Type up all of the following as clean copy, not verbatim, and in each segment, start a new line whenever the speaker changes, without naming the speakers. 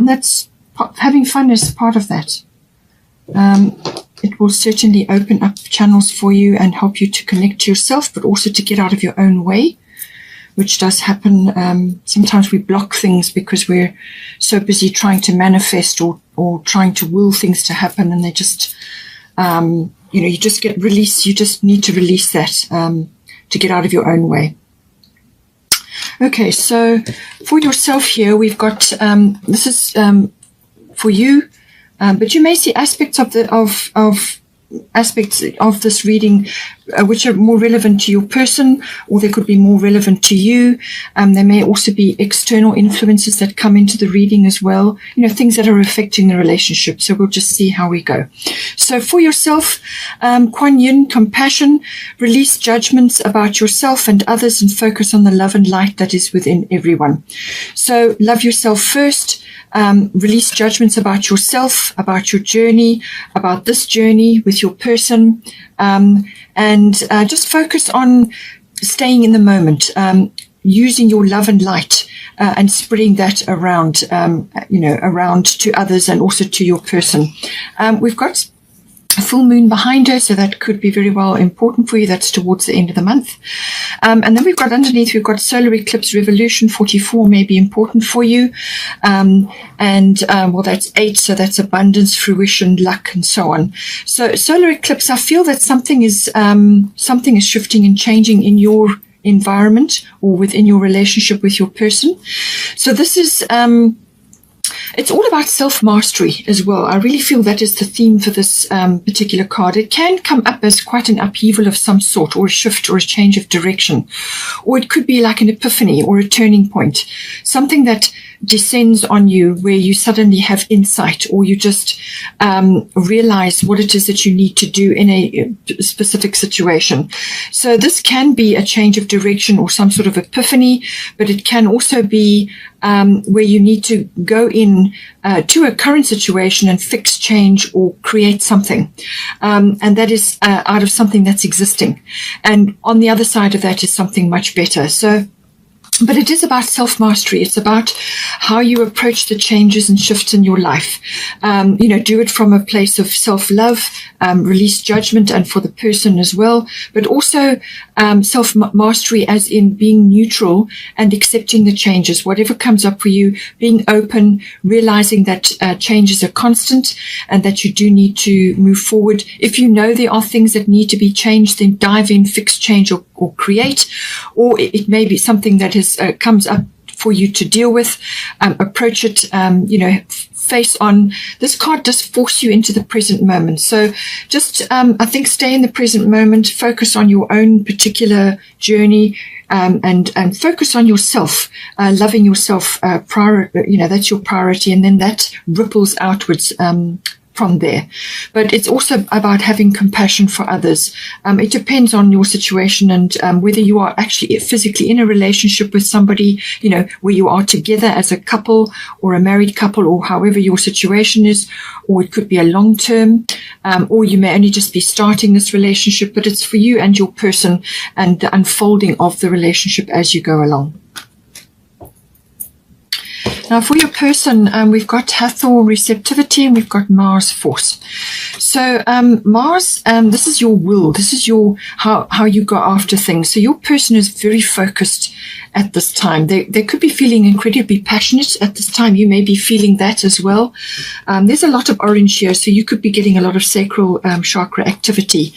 that's having fun is part of that. It will certainly open up channels for you and help you to connect to yourself, but also to get out of your own way, which does happen. Sometimes we block things because we're so busy trying to manifest or trying to will things to happen, and they just, you just get released. You just need to release that to get out of your own way. Okay, so for yourself here, we've got, this is for you, but you may see aspects of aspects of this reading which are more relevant to your person, or they could be more relevant to you. There may also be external influences that come into the reading as well, things that are affecting the relationship. So we'll just see how we go. So for yourself, Kuan Yin, compassion, release judgments about yourself and others and focus on the love and light that is within everyone. So love yourself first. Release judgments about yourself, about your journey, about this journey with your person, and just focus on staying in the moment, using your love and light and spreading that around, around to others and also to your person. We've got a full moon behind her, so that could be very well important for you. That's towards the end of the month. And then we've got underneath, we've got solar eclipse revolution 44 may be important for you. Well, that's 8, so that's abundance, fruition, luck, and so on. So solar eclipse, I feel that something is shifting and changing in your environment or within your relationship with your person. So this is it's all about self-mastery as well. I really feel that is the theme for this particular card. It can come up as quite an upheaval of some sort, or a shift or a change of direction. Or it could be like an epiphany or a turning point, something that descends on you where you suddenly have insight, or you just realize what it is that you need to do in a specific situation. So this can be a change of direction or some sort of epiphany, but it can also be where you need to go in to a current situation and fix, change, or create something. And that is out of something that's existing. And on the other side of that is something much better. But it is about self-mastery. It's about how you approach the changes and shifts in your life. Do it from a place of self-love, release judgment, and for the person as well. But also self-mastery as in being neutral and accepting the changes. Whatever comes up for you, being open, realizing that changes are constant and that you do need to move forward. If you know there are things that need to be changed, then dive in, fix, change, or create. Or it may be something that comes up for you to deal with, approach it, face on. This card does force you into the present moment. So just, I think, stay in the present moment, focus on your own particular journey, and focus on yourself, loving yourself, that's your priority. And then that ripples outwards, from there. But it's also about having compassion for others. It depends on your situation and whether you are actually physically in a relationship with somebody, where you are together as a couple or a married couple, or however your situation is, or it could be a long term, or you may only just be starting this relationship, but it's for you and your person and the unfolding of the relationship as you go along. Now, for your person, we've got Hathor, receptivity, and we've got Mars, force. So Mars, this is your will. This is your how you go after things. So your person is very focused at this time. They could be feeling incredibly passionate at this time. You may be feeling that as well. There's a lot of orange here, so you could be getting a lot of sacral chakra activity.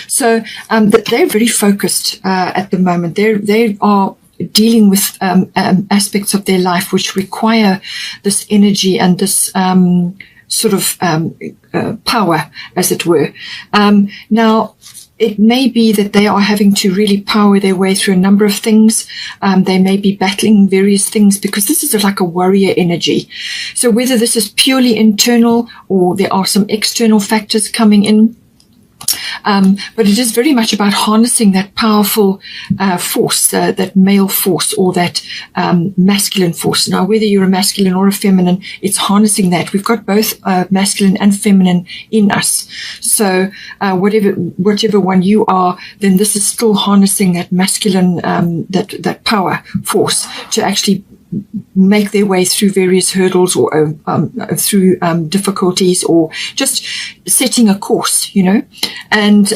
So they're very focused at the moment. They are dealing with aspects of their life which require this energy and this sort of power, as it were. Now, it may be that they are having to really power their way through a number of things. They may be battling various things because this is like a warrior energy. So whether this is purely internal or there are some external factors coming in, but it is very much about harnessing that powerful force, that male force, or that masculine force. Now, whether you're a masculine or a feminine, it's harnessing that. We've got both masculine and feminine in us. So whatever one you are, then this is still harnessing that masculine, that power force to actually make their way through various hurdles or through difficulties, or just setting a course, and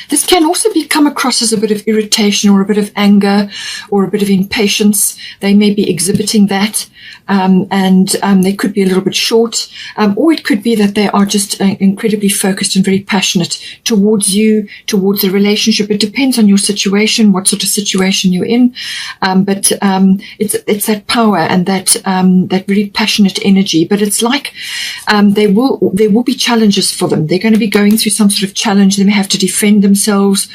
this can also come across as a bit of irritation or a bit of anger or a bit of impatience. They may be exhibiting that, and they could be a little bit short, or it could be that they are just incredibly focused and very passionate towards you, towards the relationship. It depends on your situation, what sort of situation you're in, but it's that power and that very passionate energy. But it's like there will be challenges for them. They're going to be going through some sort of challenge. They may have to defend themselves,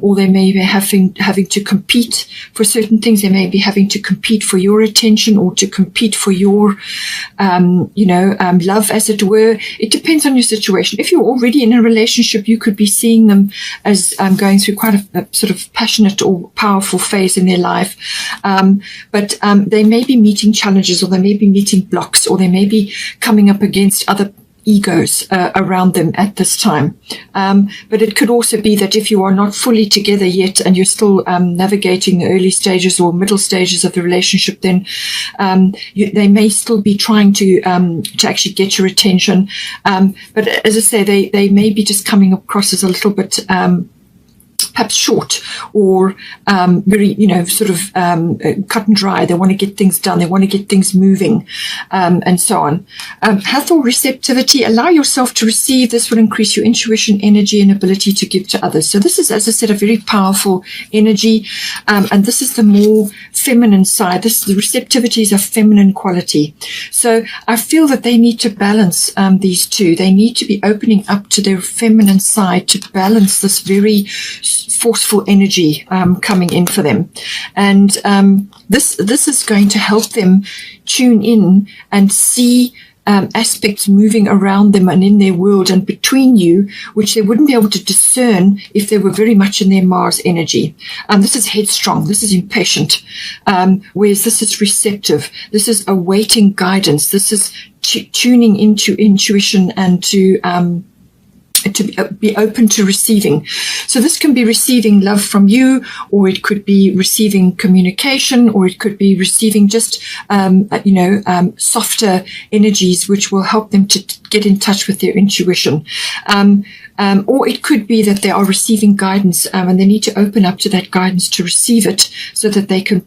or they may be having to compete for certain things. They may be having to compete for your attention or to compete for your love, as it were. It depends on your situation. If you're already in a relationship, you could be seeing them as going through quite a sort of passionate or powerful phase in their life, but they may be meeting challenges, or they may be meeting blocks, or they may be coming up against other egos around them at this time. But it could also be that if you are not fully together yet and you're still navigating the early stages or middle stages of the relationship, then they may still be trying to actually get your attention. But as I say, they may be just coming across as a little bit perhaps short, or very, sort of cut and dry. They want to get things done. They want to get things moving, and so on. Health or receptivity. Allow yourself to receive. This will increase your intuition, energy, and ability to give to others. So this is, as I said, a very powerful energy, and this is the more feminine side. The receptivity is a feminine quality. So I feel that they need to balance these two. They need to be opening up to their feminine side to balance this very forceful energy coming in for them, and this is going to help them tune in and see aspects moving around them and in their world and between you, which they wouldn't be able to discern if they were very much in their Mars energy. This is headstrong. This is impatient, whereas this is receptive. This is awaiting guidance. This is tuning into intuition and to be open to receiving. So this can be receiving love from you, or it could be receiving communication, or it could be receiving just, softer energies, which will help them to get in touch with their intuition. Or it could be that they are receiving guidance, and they need to open up to that guidance to receive it, so that they can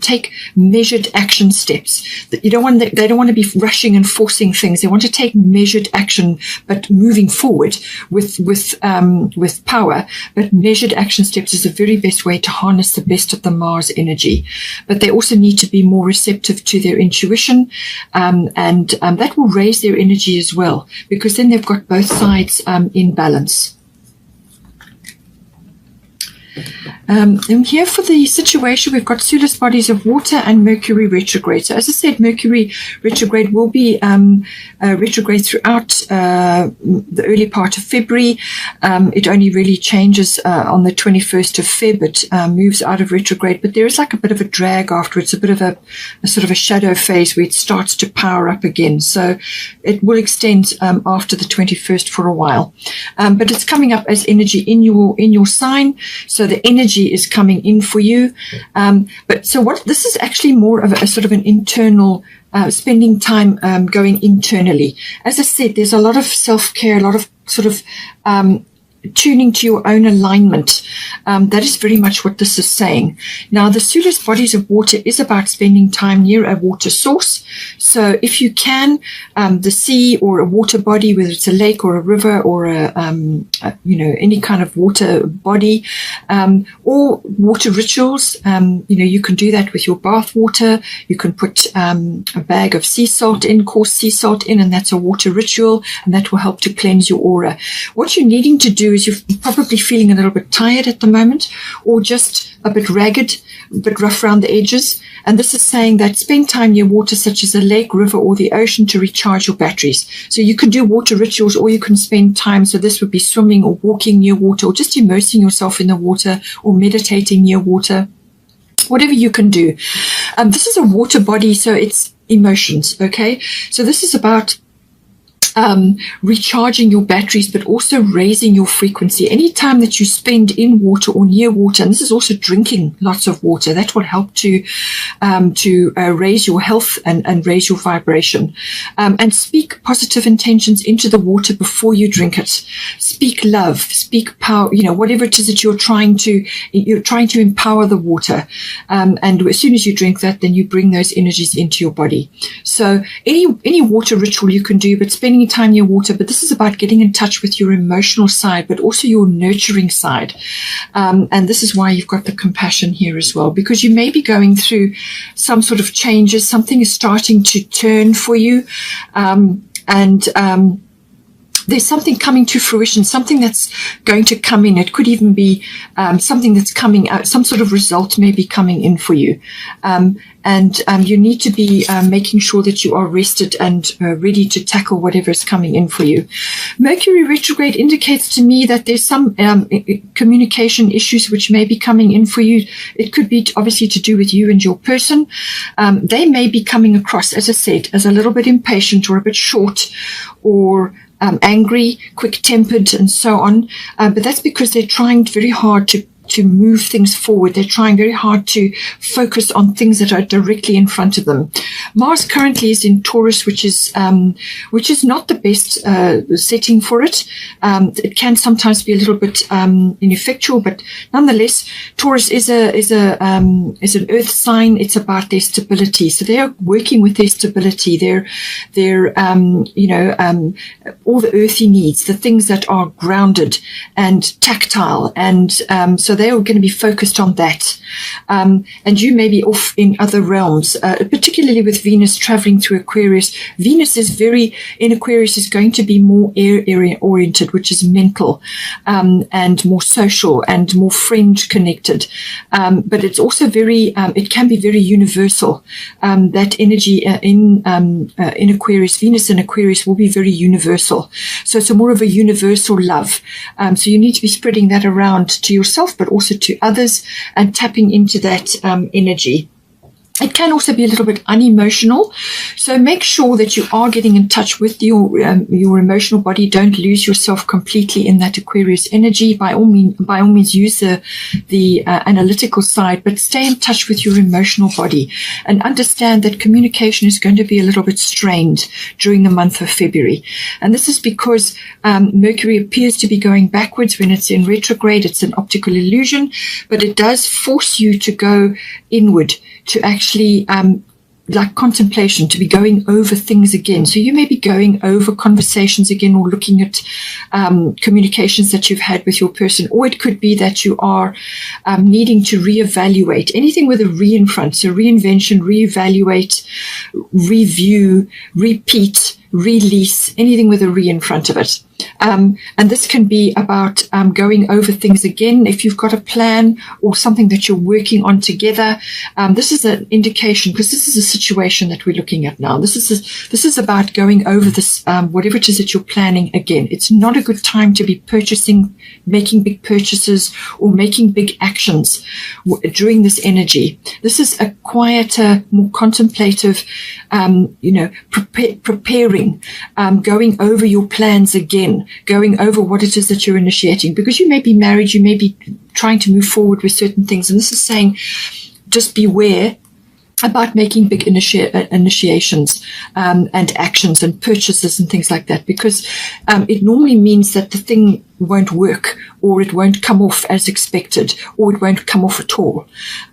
take measured action steps. They don't want to be rushing and forcing things. They want to take measured action, but moving forward with power. But measured action steps is the very best way to harness the best of the Mars energy. But they also need to be more receptive to their intuition, and that will raise their energy as well, because then they've got both sides in balance. And here for the situation, we've got Sulis bodies of water and Mercury retrograde. So as I said, Mercury retrograde will be retrograde throughout the early part of February. It only really changes on the 21st of Feb. It moves out of retrograde, but there is like a bit of a drag afterwards, a bit of a sort of a shadow phase where it starts to power up again. So it will extend after the 21st for a while. But it's coming up as energy in your sign. So the energy is coming in for you. But so this is actually more of a sort of an internal spending time going internally. As I said, there's a lot of self-care, a lot of sort of tuning to your own alignment. That is very much what this is saying. Now, the Sulis bodies of water is about spending time near a water source. So if you can, the sea or a water body, whether it's a lake or a river or any kind of water body, or water rituals, you can do that with your bath water. You can put a bag of sea salt in, coarse sea salt in, and that's a water ritual, and that will help to cleanse your aura. What you're needing to do is you're probably feeling a little bit tired at the moment, or just a bit ragged, a bit rough around the edges. And this is saying that spend time near water such as a lake, river, or the ocean to recharge your batteries. So you can do water rituals, or you can spend time. So this would be swimming or walking near water, or just immersing yourself in the water, or meditating near water. Whatever you can do. This is a water body, so it's emotions, okay? So this is about recharging your batteries, but also raising your frequency. Anytime that you spend in water or near water, and this is also drinking lots of water, that will help to raise your health and raise your vibration. And speak positive intentions into the water before you drink it. Speak love, speak power, whatever it is that you're trying to empower the water. And as soon as you drink that, then you bring those energies into your body. So any water ritual you can do, but spending time near water. But this is about getting in touch with your emotional side, but also your nurturing side. And this is why you've got the compassion here as well, because you may be going through some sort of changes. Something is starting to turn for you. There's something coming to fruition, something that's going to come in. It could even be something that's coming out, some sort of result may be coming in for you. And you need to be making sure that you are rested and ready to tackle whatever is coming in for you. Mercury retrograde indicates to me that there's some communication issues which may be coming in for you. It could be obviously to do with you and your person. They may be coming across, as I said, as a little bit impatient or a bit short or angry, quick-tempered, and so on. But that's because they're trying very hard to move things forward. They're trying very hard to focus on things that are directly in front of them. Mars currently is in Taurus, which is not the best setting for it. It can sometimes be a little bit ineffectual, but nonetheless, Taurus is an Earth sign. It's about their stability. So they are working with their stability. They're all the earthy needs, the things that are grounded and tactile, and so they're going to be focused on that. And you may be off in other realms, particularly with Venus traveling through Aquarius. Venus in Aquarius is going to be more area oriented, which is mental, and more social and more friend connected. But it's also it can be very universal. That energy in Aquarius, Venus in Aquarius will be very universal. So it's more of a universal love. So you need to be spreading that around to yourself, but also to others, and tapping into that energy. It can also be a little bit unemotional, so make sure that you are getting in touch with your emotional body. Don't lose yourself completely in that Aquarius energy. By all means, use the analytical side, but stay in touch with your emotional body, and understand that communication is going to be a little bit strained during the month of February. And this is because Mercury appears to be going backwards when it's in retrograde. It's an optical illusion, but it does force you to go inward, to actually, like contemplation, to be going over things again. So you may be going over conversations again, or looking at communications that you've had with your person, or it could be that you are needing to reevaluate anything with a re in front. So reinvention, reevaluate, review, repeat, release, anything with a re in front of it. And this can be about going over things again. If you've got a plan or something that you're working on together, this is an indication, because this is a situation that we're looking at now. This is about going over this, whatever it is that you're planning again. It's not a good time to be making big purchases or making big actions during this energy. This is a quieter, more contemplative, preparing, going over your plans again, going over what it is that you're initiating, because you may be married, you may be trying to move forward with certain things. And this is saying, just beware about making big initiations and actions and purchases and things like that, because it normally means that the thing won't work, or it won't come off as expected, or it won't come off at all.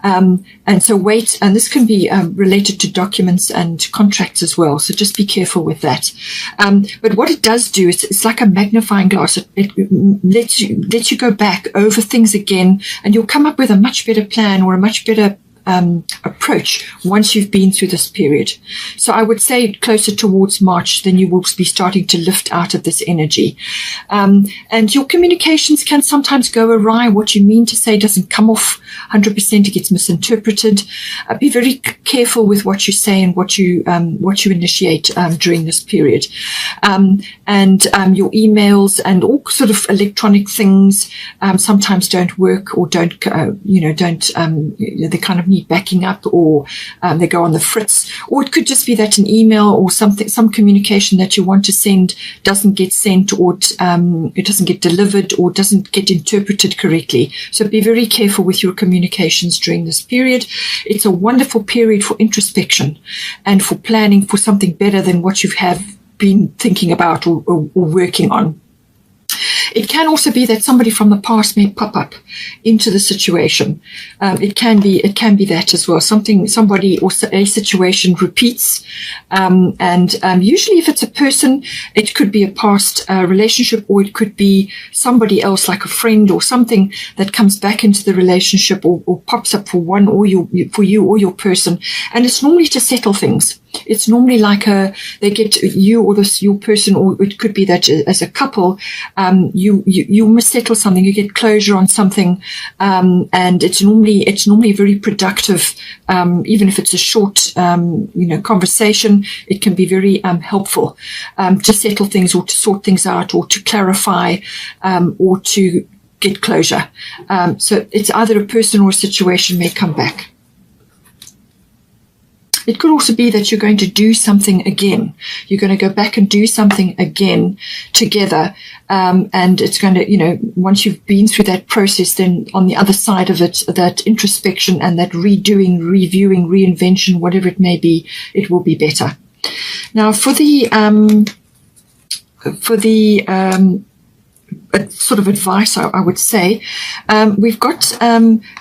And so wait, and this can be related to documents and contracts as well, so just be careful with that. But what it does do is, it's like a magnifying glass. It lets you go back over things again, and you'll come up with a much better plan, or a much better approach once you've been through this period. So I would say closer towards March, then you will be starting to lift out of this energy. And your communications can sometimes go awry. What you mean to say doesn't come off 100%. It gets misinterpreted. Be very careful with what you say and what you initiate during this period. And your emails and all sort of electronic things sometimes don't work, or they kind of need need backing up, or they go on the fritz, or it could just be that an email or something, some communication that you want to send doesn't get sent, or it doesn't get delivered, or doesn't get interpreted correctly. So be very careful with your communications during this period. It's a wonderful period for introspection and for planning for something better than what you have been thinking about or working on. It can also be that somebody from the past may pop up into the situation. It can be that as well. Somebody or a situation repeats, and usually if it's a person, it could be a past relationship, or it could be somebody else, like a friend or something, that comes back into the relationship or pops up for one or for you or your person, and it's normally to settle things. It's normally like they get you or your person, or it could be that as a couple, you must settle something, you get closure on something, and it's normally very productive. Even if it's a short conversation, it can be very helpful to settle things, or to sort things out, or to clarify, or to get closure. So it's either a person or a situation may come back. It could also be that you're going to do something again. You're going to go back and do something again together. And it's going to, once you've been through that process, then on the other side of it, that introspection and that redoing, reviewing, reinvention, whatever it may be, it will be better. Now, for the sort of advice, I would say, we've got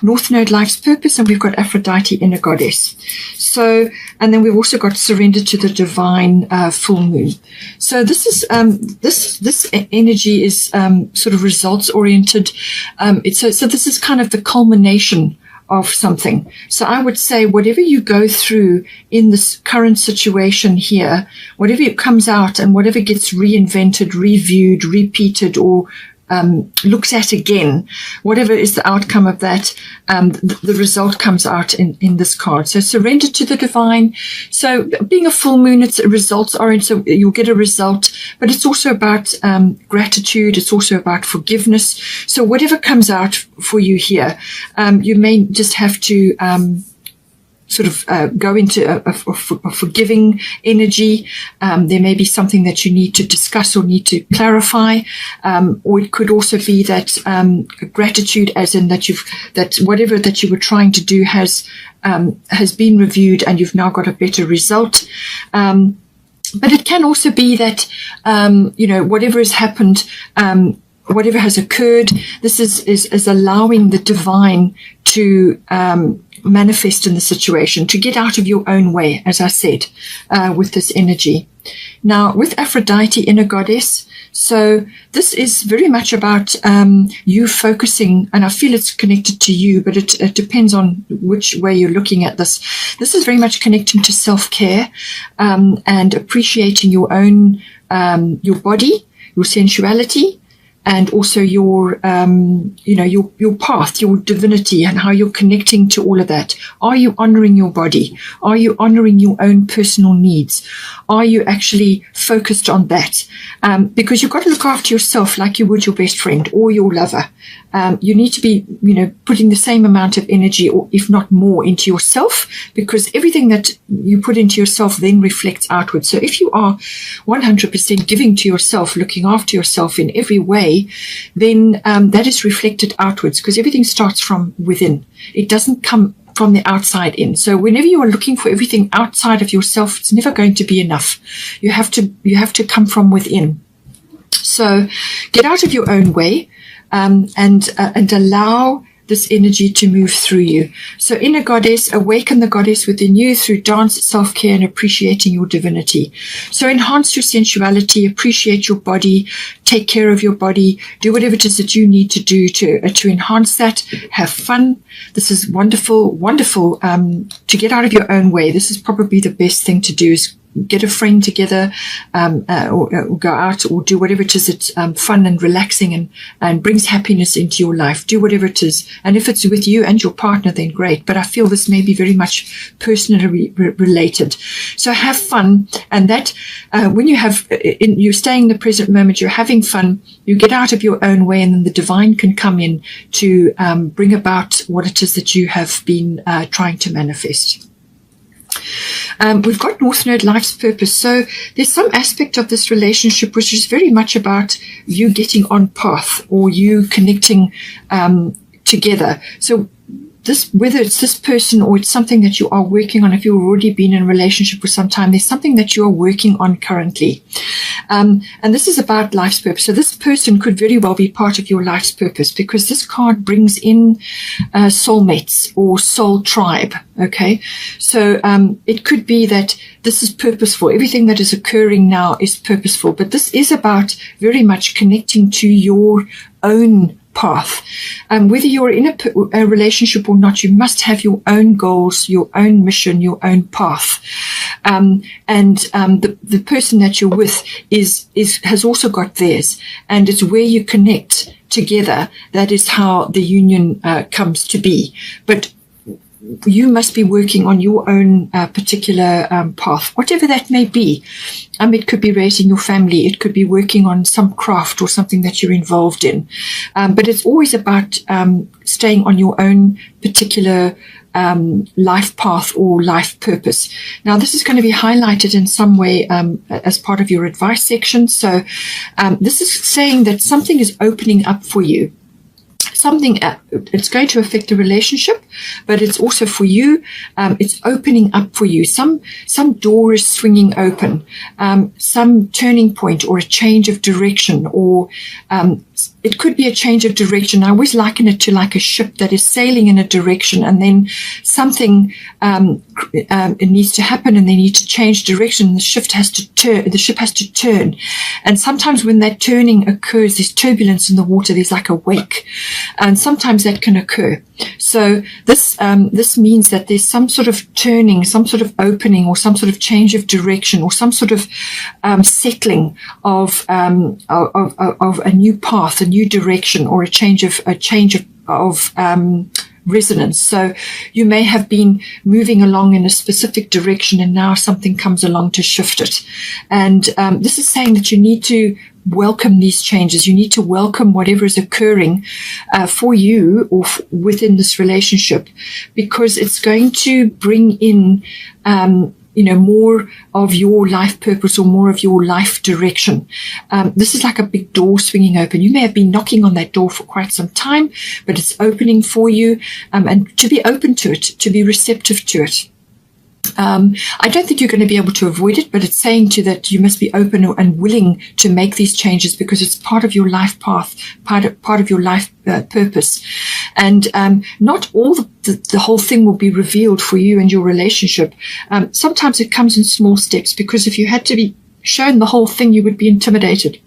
North Node Life's Purpose, and we've got Aphrodite, Inner Goddess. So, and then we've also got Surrender to the Divine, Full Moon. So this is this energy is sort of results oriented. So this is kind of the culmination of something. So I would say whatever you go through in this current situation here, whatever comes out and whatever gets reinvented, reviewed, repeated, or looked at again, whatever is the outcome of that, the result comes out in this card. So surrender to the divine. So being a full moon, it's a results oriented, so you'll get a result, but it's also about gratitude. It's also about forgiveness. So whatever comes out for you here, you may just have to sort of go into a forgiving energy. There may be something that you need to discuss or need to clarify, or it could also be that gratitude, as in that whatever that you were trying to do has been reviewed and you've now got a better result. But it can also be that whatever has happened, whatever has occurred, this is allowing the divine to manifest in the situation, to get out of your own way, as I said, with this energy. Now, with Aphrodite, Inner Goddess, so this is very much about you focusing, and I feel it's connected to you, but it depends on which way you're looking at this. This is very much connecting to self-care and appreciating your own, your body, your sensuality, and also your path, your divinity, and how you're connecting to all of that. Are you honoring your body? Are you honoring your own personal needs? Are you actually focused on that? Because you've got to look after yourself like you would your best friend or your lover. You need to be, putting the same amount of energy, or if not more, into yourself, because everything that you put into yourself then reflects outwards. So if you are 100% giving to yourself, looking after yourself in every way, then that is reflected outwards, because everything starts from within. It doesn't come from the outside in. So whenever you are looking for everything outside of yourself, it's never going to be enough. You have to come from within. So get out of your own way. And allow this energy to move through you. So Inner Goddess, awaken the goddess within you through dance, self-care, and appreciating your divinity. So enhance your sensuality, appreciate your body, take care of your body, do whatever it is that you need to do to enhance that. Have fun. This is wonderful, wonderful to get out of your own way. This is probably the best thing to do, is get a friend together, or go out or do whatever it is that's fun and relaxing and brings happiness into your life. Do whatever it is. And if it's with you and your partner, then great. But I feel this may be very much personally related. So have fun. And that when you're staying in the present moment, you're having fun, you get out of your own way, and then the divine can come in to bring about what it is that you have been trying to manifest. We've got North Node Life's Purpose. So there's some aspect of this relationship which is very much about you getting on path, or you connecting together. So this, whether it's this person or it's something that you are working on, if you've already been in a relationship for some time, there's something that you are working on currently. And this is about life's purpose. So this person could very well be part of your life's purpose, because this card brings in soulmates or soul tribe. Okay. So it could be that this is purposeful. Everything that is occurring now is purposeful, but this is about very much connecting to your own path. Whether you're in a relationship or not, you must have your own goals, your own mission, your own path. The person that you're with has also got theirs, and it's where you connect together. That is how the union comes to be. But you must be working on your own particular path, whatever that may be. It could be raising your family. It could be working on some craft or something that you're involved in. But it's always about staying on your own particular life path or life purpose. Now, this is going to be highlighted in some way as part of your advice section. So this is saying that something is opening up for you. Something, it's going to affect the relationship, but it's also for you. It's opening up for you. Some door is swinging open, some turning point or a change of direction, or it could be a change of direction. I always liken it to like a ship that is sailing in a direction, and then something it needs to happen, and they need to change direction. The ship has to turn, and sometimes when that turning occurs, there's turbulence in the water. There's like a wake, and sometimes that can occur. So this means that there's some sort of turning, some sort of opening, or some sort of change of direction, or some sort of settling of a new path, a new direction, or a change of resonance. So you may have been moving along in a specific direction, and now something comes along to shift it. And this is saying that you need to welcome these changes. You need to welcome whatever is occurring for you or within this relationship, because it's going to bring in more of your life purpose or more of your life direction. This is like a big door swinging open. You may have been knocking on that door for quite some time, but it's opening for you, and to be open to it, to be receptive to it. I don't think you're going to be able to avoid it, but it's saying to that you must be open and willing to make these changes, because it's part of your life path, part of your life purpose. And not all the whole thing will be revealed for you and your relationship. Sometimes it comes in small steps, because if you had to be shown the whole thing, you would be intimidated.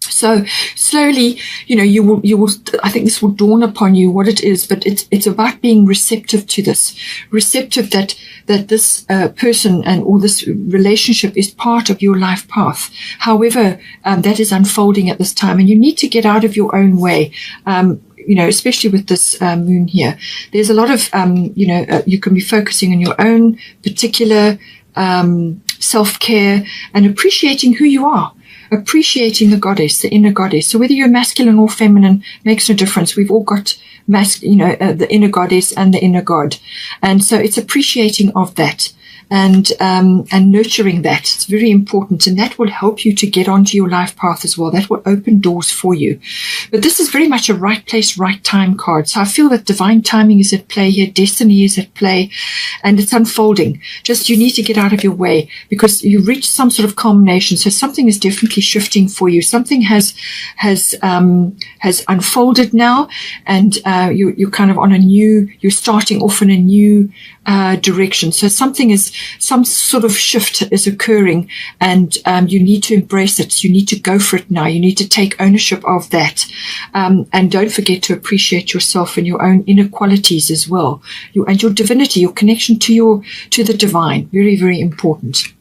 So slowly, you will, I think this will dawn upon you what it is, but it's about being receptive to this, receptive that this person or this relationship is part of your life path. However, that is unfolding at this time, and you need to get out of your own way. Especially with this moon here, there's a lot of, you can be focusing on your own particular self-care and appreciating who you are. Appreciating the goddess, the inner goddess. So whether you're masculine or feminine makes no difference. We've all got the inner goddess and the inner god. And so it's appreciating of that and nurturing that. It's very important, and that will help you to get onto your life path as well. That will open doors for you. But this is very much a right place, right time card. So I feel that divine timing is at play here, destiny is at play, and it's unfolding. Just you need to get out of your way, because you reach some sort of culmination. So something is definitely shifting for you. Something has unfolded now, and you're kind of you're starting off in a new direction. So some sort of shift is occurring, and you need to embrace it. You need to go for it now. You need to take ownership of that, and don't forget to appreciate yourself and your own inner qualities as well, and your divinity, your connection to the divine. Very, very important.